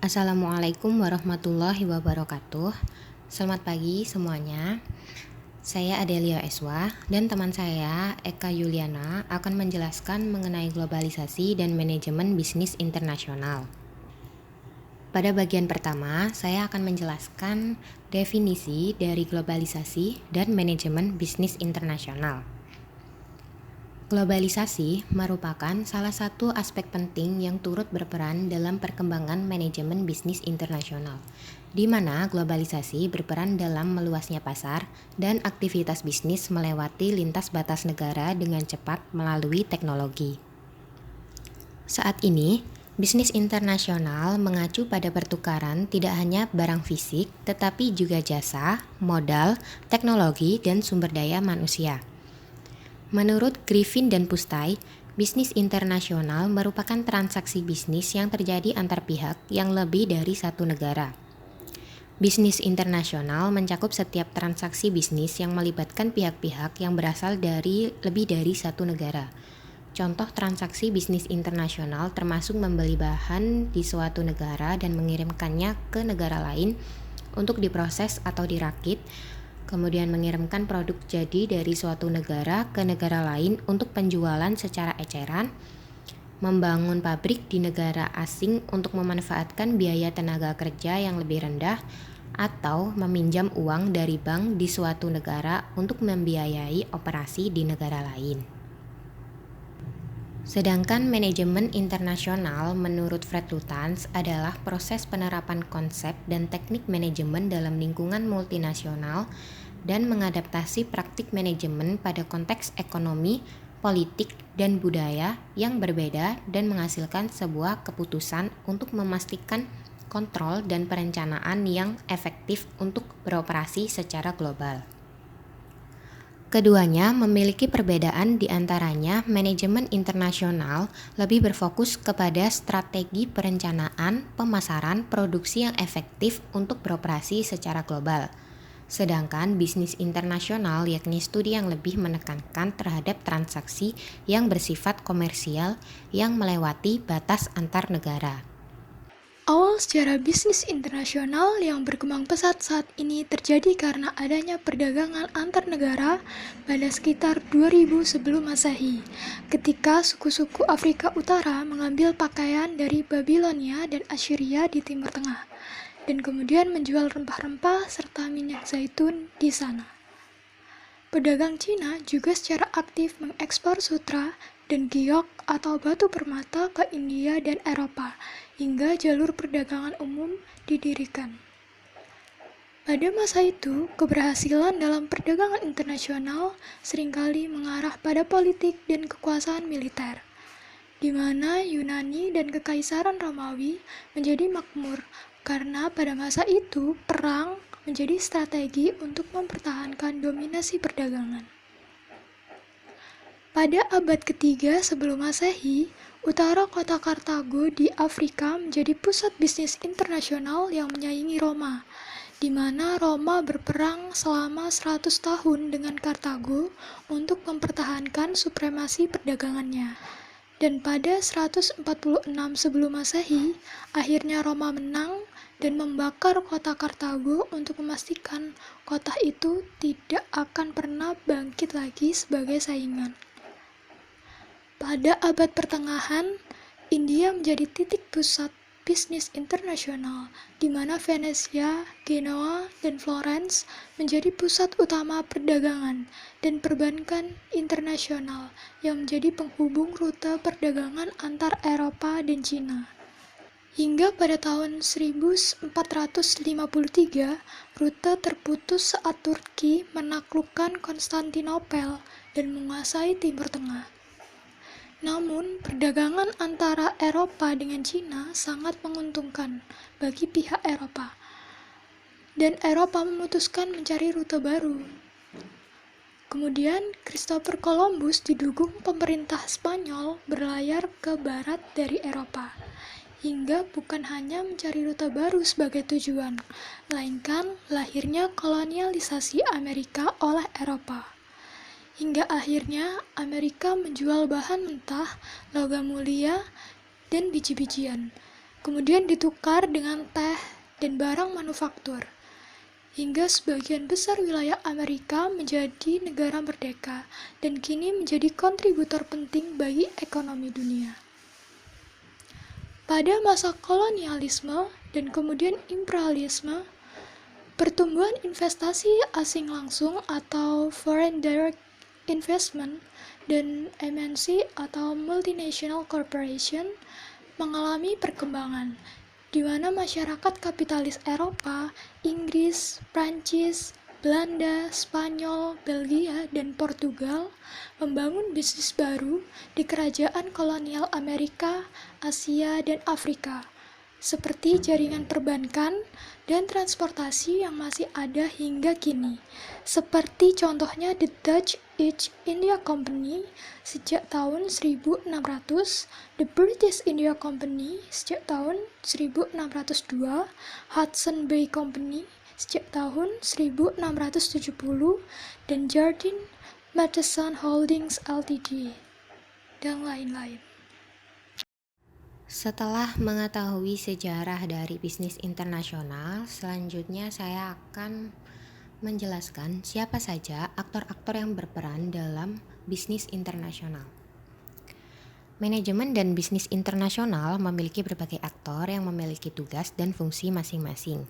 Assalamualaikum warahmatullahi wabarakatuh. Selamat pagi semuanya. Saya Adelia Eswa dan teman saya Eka Yuliana akan menjelaskan mengenai globalisasi dan manajemen bisnis internasional. Pada bagian pertama, saya akan menjelaskan definisi dari globalisasi dan manajemen bisnis internasional. Globalisasi merupakan salah satu aspek penting yang turut berperan dalam perkembangan manajemen bisnis internasional, di mana globalisasi berperan dalam meluasnya pasar dan aktivitas bisnis melewati lintas batas negara dengan cepat melalui teknologi. Saat ini, bisnis internasional mengacu pada pertukaran tidak hanya barang fisik, tetapi juga jasa, modal, teknologi, dan sumber daya manusia. Menurut Griffin dan Pustai, bisnis internasional merupakan transaksi bisnis yang terjadi antar pihak yang lebih dari satu negara. Bisnis internasional mencakup setiap transaksi bisnis yang melibatkan pihak-pihak yang berasal dari lebih dari satu negara. Contoh transaksi bisnis internasional termasuk membeli bahan di suatu negara dan mengirimkannya ke negara lain untuk diproses atau dirakit, kemudian mengirimkan produk jadi dari suatu negara ke negara lain untuk penjualan secara eceran, membangun pabrik di negara asing untuk memanfaatkan biaya tenaga kerja yang lebih rendah, atau meminjam uang dari bank di suatu negara untuk membiayai operasi di negara lain. Sedangkan manajemen internasional menurut Fred Lutyens adalah proses penerapan konsep dan teknik manajemen dalam lingkungan multinasional dan mengadaptasi praktik manajemen pada konteks ekonomi, politik, dan budaya yang berbeda dan menghasilkan sebuah keputusan untuk memastikan kontrol dan perencanaan yang efektif untuk beroperasi secara global. Keduanya memiliki perbedaan, di antaranya manajemen internasional lebih berfokus kepada strategi perencanaan, pemasaran, produksi yang efektif untuk beroperasi secara global. Sedangkan bisnis internasional yakni studi yang lebih menekankan terhadap transaksi yang bersifat komersial yang melewati batas antar negara. Awal sejarah bisnis internasional yang berkembang pesat saat ini terjadi karena adanya perdagangan antar negara pada sekitar 2000 sebelum Masehi, ketika suku-suku Afrika Utara mengambil pakaian dari Babilonia dan Assyria di Timur Tengah, dan kemudian menjual rempah-rempah serta minyak zaitun di sana. Pedagang Cina juga secara aktif mengekspor sutra dan giok atau batu permata ke India dan Eropa, hingga jalur perdagangan umum didirikan. Pada masa itu, keberhasilan dalam perdagangan internasional seringkali mengarah pada politik dan kekuasaan militer, di mana Yunani dan Kekaisaran Romawi menjadi makmur, karena pada masa itu perang menjadi strategi untuk mempertahankan dominasi perdagangan. Pada abad ketiga sebelum Masehi, utara kota Kartago di Afrika menjadi pusat bisnis internasional yang menyaingi Roma, di mana Roma berperang selama 100 tahun dengan Kartago untuk mempertahankan supremasi perdagangannya. Dan pada 146 sebelum Masehi, akhirnya Roma menang dan membakar kota Kartago untuk memastikan kota itu tidak akan pernah bangkit lagi sebagai saingan. Pada abad pertengahan, India menjadi titik pusat bisnis internasional, di mana Venesia, Genoa, dan Florence menjadi pusat utama perdagangan dan perbankan internasional yang menjadi penghubung rute perdagangan antar Eropa dan Cina. Hingga pada tahun 1453, rute terputus saat Turki menaklukkan Konstantinopel dan menguasai Timur Tengah. Namun, perdagangan antara Eropa dengan Cina sangat menguntungkan bagi pihak Eropa, dan Eropa memutuskan mencari rute baru. Kemudian, Christopher Columbus didukung pemerintah Spanyol berlayar ke barat dari Eropa, hingga bukan hanya mencari rute baru sebagai tujuan, melainkan lahirnya kolonialisasi Amerika oleh Eropa. Hingga akhirnya Amerika menjual bahan mentah, logam mulia, dan biji-bijian. kemudian ditukar dengan teh dan barang manufaktur, hingga sebagian besar wilayah Amerika menjadi negara merdeka dan kini menjadi kontributor penting bagi ekonomi dunia. Pada masa kolonialisme dan kemudian imperialisme, pertumbuhan investasi asing langsung atau foreign direct investment dan MNC atau multinational corporation mengalami perkembangan, di mana masyarakat kapitalis Eropa, Inggris, Prancis, Belanda, Spanyol, Belgia, dan Portugal membangun bisnis baru di kerajaan kolonial Amerika, Asia, dan Afrika, seperti jaringan perbankan dan transportasi yang masih ada hingga kini, seperti contohnya The Dutch East India Company sejak tahun 1600, The British India Company sejak tahun 1602, Hudson Bay Company sejak tahun 1670, dan Jardine Matheson Holdings Ltd, dan lain-lain. Setelah mengetahui sejarah dari bisnis internasional, selanjutnya saya akan menjelaskan siapa saja aktor-aktor yang berperan dalam bisnis internasional. Manajemen dan bisnis internasional memiliki berbagai aktor yang memiliki tugas dan fungsi masing-masing.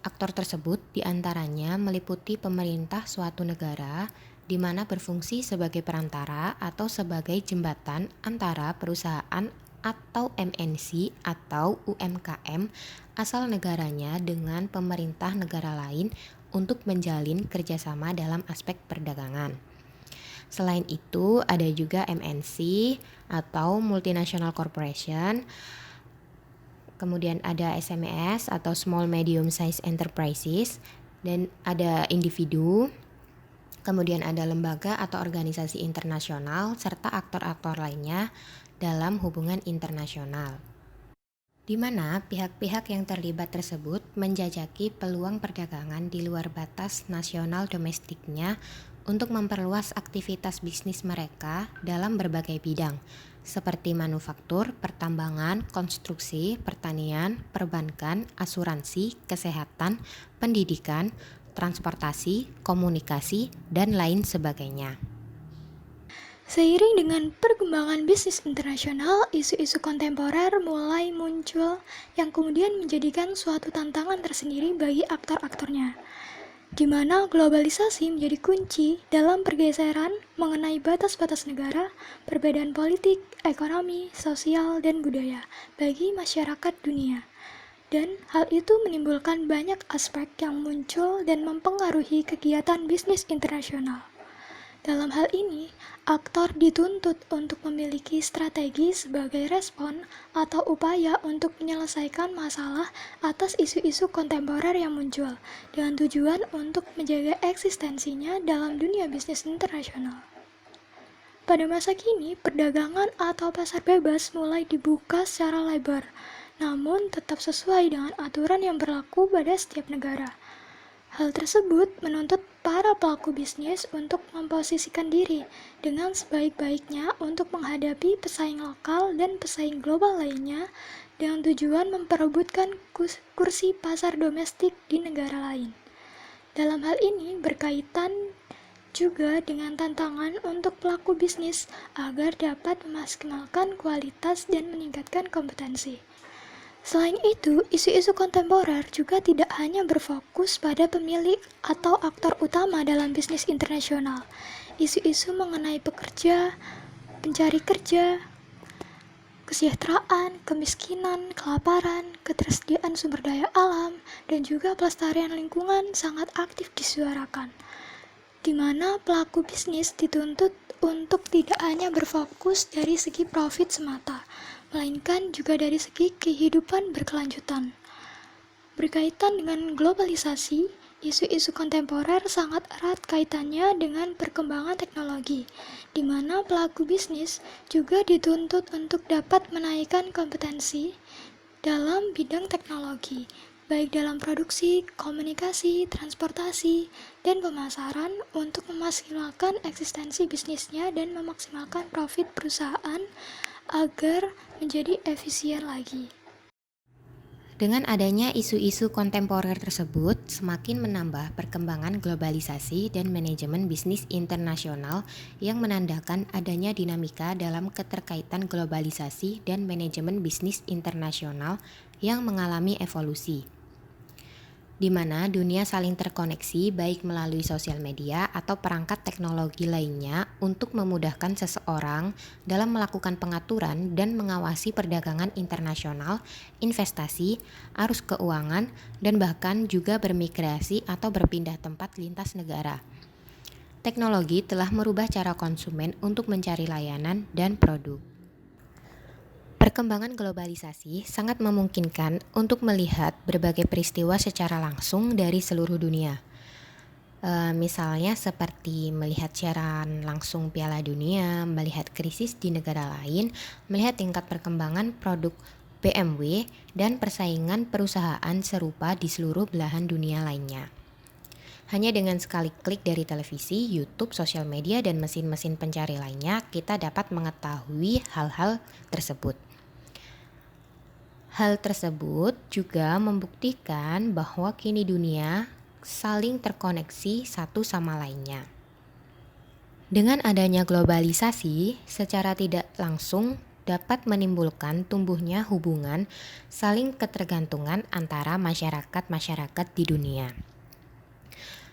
Aktor tersebut diantaranya meliputi pemerintah suatu negara, di mana berfungsi sebagai perantara atau sebagai jembatan antara perusahaan atau MNC atau UMKM asal negaranya dengan pemerintah negara lain untuk menjalin kerjasama dalam aspek perdagangan. Selain itu, ada juga MNC atau Multinational Corporation, kemudian ada SMEs atau Small Medium Size Enterprises, dan ada individu, kemudian ada lembaga atau organisasi internasional, serta aktor-aktor lainnya dalam hubungan internasional, di mana pihak-pihak yang terlibat tersebut menjajaki peluang perdagangan di luar batas nasional domestiknya untuk memperluas aktivitas bisnis mereka dalam berbagai bidang, seperti manufaktur, pertambangan, konstruksi, pertanian, perbankan, asuransi, kesehatan, pendidikan, transportasi, komunikasi, dan lain sebagainya. Seiring dengan perkembangan bisnis internasional, isu-isu kontemporer mulai muncul yang kemudian menjadikan suatu tantangan tersendiri bagi aktor-aktornya, di mana globalisasi menjadi kunci dalam pergeseran mengenai batas-batas negara, perbedaan politik, ekonomi, sosial, dan budaya bagi masyarakat dunia. Dan hal itu menimbulkan banyak aspek yang muncul dan mempengaruhi kegiatan bisnis internasional. Dalam hal ini, aktor dituntut untuk memiliki strategi sebagai respon atau upaya untuk menyelesaikan masalah atas isu-isu kontemporer yang muncul, dengan tujuan untuk menjaga eksistensinya dalam dunia bisnis internasional. Pada masa kini, perdagangan atau pasar bebas mulai dibuka secara lebar, namun tetap sesuai dengan aturan yang berlaku pada setiap negara. Hal tersebut menuntut para pelaku bisnis untuk memposisikan diri dengan sebaik-baiknya untuk menghadapi pesaing lokal dan pesaing global lainnya dengan tujuan memperebutkan kursi pasar domestik di negara lain. Dalam hal ini berkaitan juga dengan tantangan untuk pelaku bisnis agar dapat memaksimalkan kualitas dan meningkatkan kompetensi. Selain itu, isu-isu kontemporer juga tidak hanya berfokus pada pemilik atau aktor utama dalam bisnis internasional. Isu-isu mengenai pekerja, pencari kerja, kesejahteraan, kemiskinan, kelaparan, ketersediaan sumber daya alam, dan juga pelestarian lingkungan sangat aktif disuarakan, di mana pelaku bisnis dituntut untuk tidak hanya berfokus dari segi profit semata, melainkan juga dari segi kehidupan berkelanjutan. Berkaitan dengan globalisasi, isu-isu kontemporer sangat erat kaitannya dengan perkembangan teknologi, di mana pelaku bisnis juga dituntut untuk dapat menaikkan kompetensi dalam bidang teknologi, baik dalam produksi, komunikasi, transportasi, dan pemasaran untuk memaksimalkan eksistensi bisnisnya dan memaksimalkan profit perusahaan agar menjadi efisien lagi. Dengan adanya isu-isu kontemporer tersebut, semakin menambah perkembangan globalisasi dan manajemen bisnis internasional yang menandakan adanya dinamika dalam keterkaitan globalisasi dan manajemen bisnis internasional yang mengalami evolusi, di mana dunia saling terkoneksi baik melalui sosial media atau perangkat teknologi lainnya untuk memudahkan seseorang dalam melakukan pengaturan dan mengawasi perdagangan internasional, investasi, arus keuangan, dan bahkan juga bermigrasi atau berpindah tempat lintas negara. Teknologi telah merubah cara konsumen untuk mencari layanan dan produk. Perkembangan globalisasi sangat memungkinkan untuk melihat berbagai peristiwa secara langsung dari seluruh dunia. Misalnya seperti melihat siaran langsung Piala Dunia, melihat krisis di negara lain, melihat tingkat perkembangan produk BMW, dan persaingan perusahaan serupa di seluruh belahan dunia lainnya. Hanya dengan sekali klik dari televisi, YouTube, sosial media, dan mesin-mesin pencari lainnya, kita dapat mengetahui hal-hal tersebut. Hal tersebut juga membuktikan bahwa kini dunia saling terkoneksi satu sama lainnya. Dengan adanya globalisasi, secara tidak langsung dapat menimbulkan tumbuhnya hubungan saling ketergantungan antara masyarakat-masyarakat di dunia.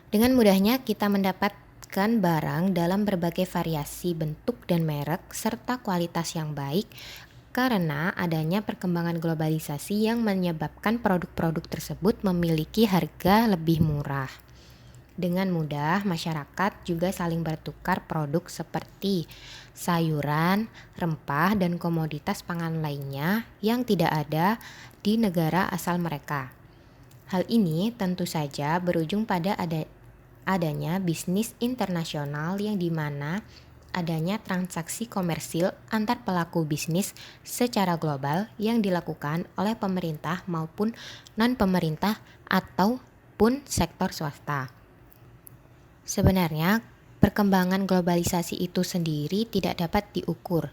Dengan mudahnya kita mendapatkan barang dalam berbagai variasi bentuk dan merek serta kualitas yang baik, karena adanya perkembangan globalisasi yang menyebabkan produk-produk tersebut memiliki harga lebih murah. Dengan mudah, masyarakat juga saling bertukar produk seperti sayuran, rempah, dan komoditas pangan lainnya yang tidak ada di negara asal mereka. Hal ini tentu saja berujung pada adanya bisnis internasional yang dimana adanya transaksi komersil antar pelaku bisnis secara global yang dilakukan oleh pemerintah maupun non-pemerintah ataupun sektor swasta. Sebenarnya, perkembangan globalisasi itu sendiri tidak dapat diukur.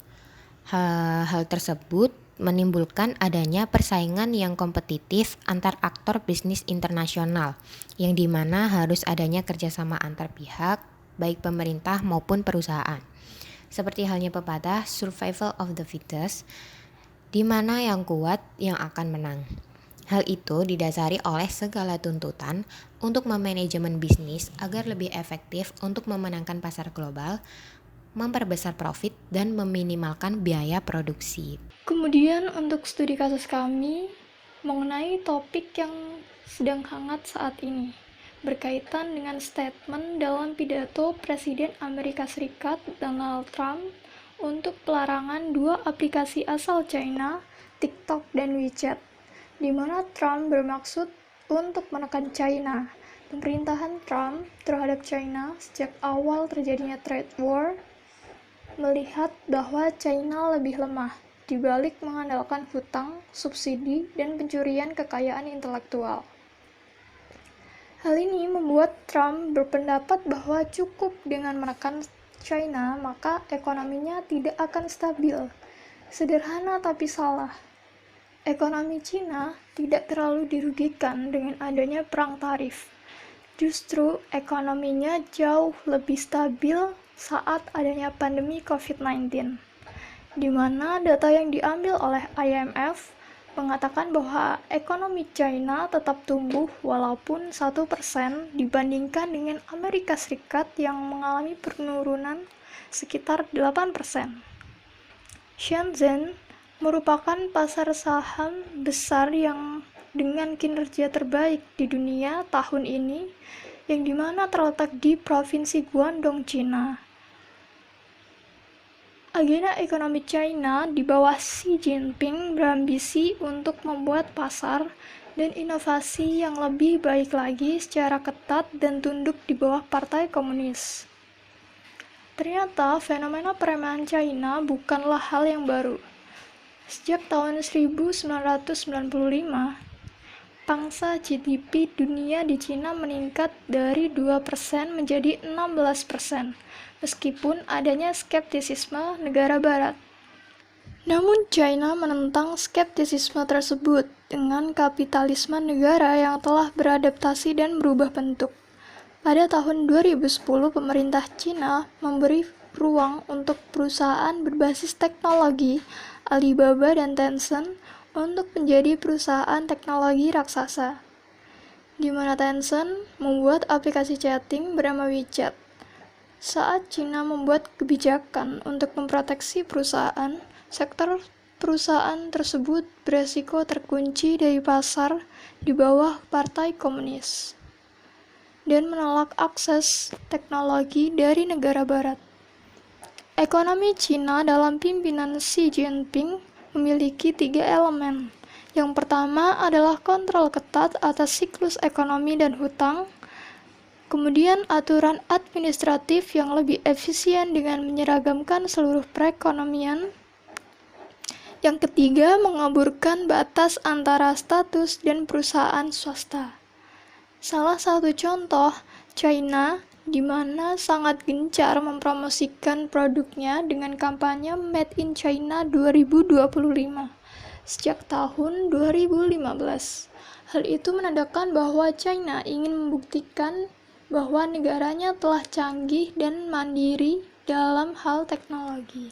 Hal tersebut menimbulkan adanya persaingan yang kompetitif antar aktor bisnis internasional, yang dimana harus adanya kerjasama antar pihak, baik pemerintah maupun perusahaan. Seperti halnya pepatah survival of the fittest, di mana yang kuat yang akan menang. Hal itu didasari oleh segala tuntutan untuk memanajemen bisnis agar lebih efektif untuk memenangkan pasar global, memperbesar profit, dan meminimalkan biaya produksi. Kemudian untuk studi kasus kami mengenai topik yang sedang hangat saat ini, berkaitan dengan statement dalam pidato Presiden Amerika Serikat Donald Trump untuk pelarangan dua aplikasi asal China, TikTok dan WeChat, di mana Trump bermaksud untuk menekan China. Pemerintahan Trump terhadap China sejak awal terjadinya trade war melihat bahwa China lebih lemah dibalik mengandalkan hutang, subsidi, dan pencurian kekayaan intelektual. Hal ini membuat Trump berpendapat bahwa cukup dengan menekan China, maka ekonominya tidak akan stabil. Sederhana tapi salah. Ekonomi China tidak terlalu dirugikan dengan adanya perang tarif. Justru ekonominya jauh lebih stabil saat adanya pandemi COVID-19, di mana data yang diambil oleh IMF mengatakan bahwa ekonomi China tetap tumbuh walaupun 1% dibandingkan dengan Amerika Serikat yang mengalami penurunan sekitar 8%. Shenzhen merupakan pasar saham besar yang dengan kinerja terbaik di dunia tahun ini, yang dimana terletak di Provinsi Guangdong, China. Agenda ekonomi China di bawah Xi Jinping berambisi untuk membuat pasar dan inovasi yang lebih baik lagi secara ketat dan tunduk di bawah Partai Komunis. Ternyata fenomena perempuan China bukanlah hal yang baru. Sejak tahun 1995, pangsa GDP dunia di China meningkat dari 2% menjadi 16%. Meskipun adanya skeptisisme negara barat. Namun China menentang skeptisisme tersebut dengan kapitalisme negara yang telah beradaptasi dan berubah bentuk. Pada tahun 2010, pemerintah China memberi ruang untuk perusahaan berbasis teknologi Alibaba dan Tencent untuk menjadi perusahaan teknologi raksasa, di mana Tencent membuat aplikasi chatting bernama WeChat. Saat China membuat kebijakan untuk memproteksi perusahaan, sektor perusahaan tersebut beresiko terkunci dari pasar di bawah Partai Komunis dan menolak akses teknologi dari negara barat. Ekonomi China dalam pimpinan Xi Jinping memiliki 3 elemen. Yang pertama adalah kontrol ketat atas siklus ekonomi dan hutang, kemudian aturan administratif yang lebih efisien dengan menyeragamkan seluruh perekonomian. Yang ketiga, mengaburkan batas antara status dan perusahaan swasta. Salah satu contoh, China, di mana sangat gencar mempromosikan produknya dengan kampanye Made in China 2025 sejak tahun 2015. Hal itu menandakan bahwa China ingin membuktikan bahwa negaranya telah canggih dan mandiri dalam hal teknologi.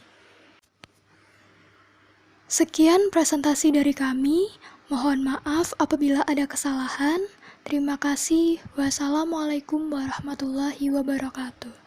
Sekian presentasi dari kami. Mohon maaf apabila ada kesalahan. Terima kasih. Wassalamualaikum warahmatullahi wabarakatuh.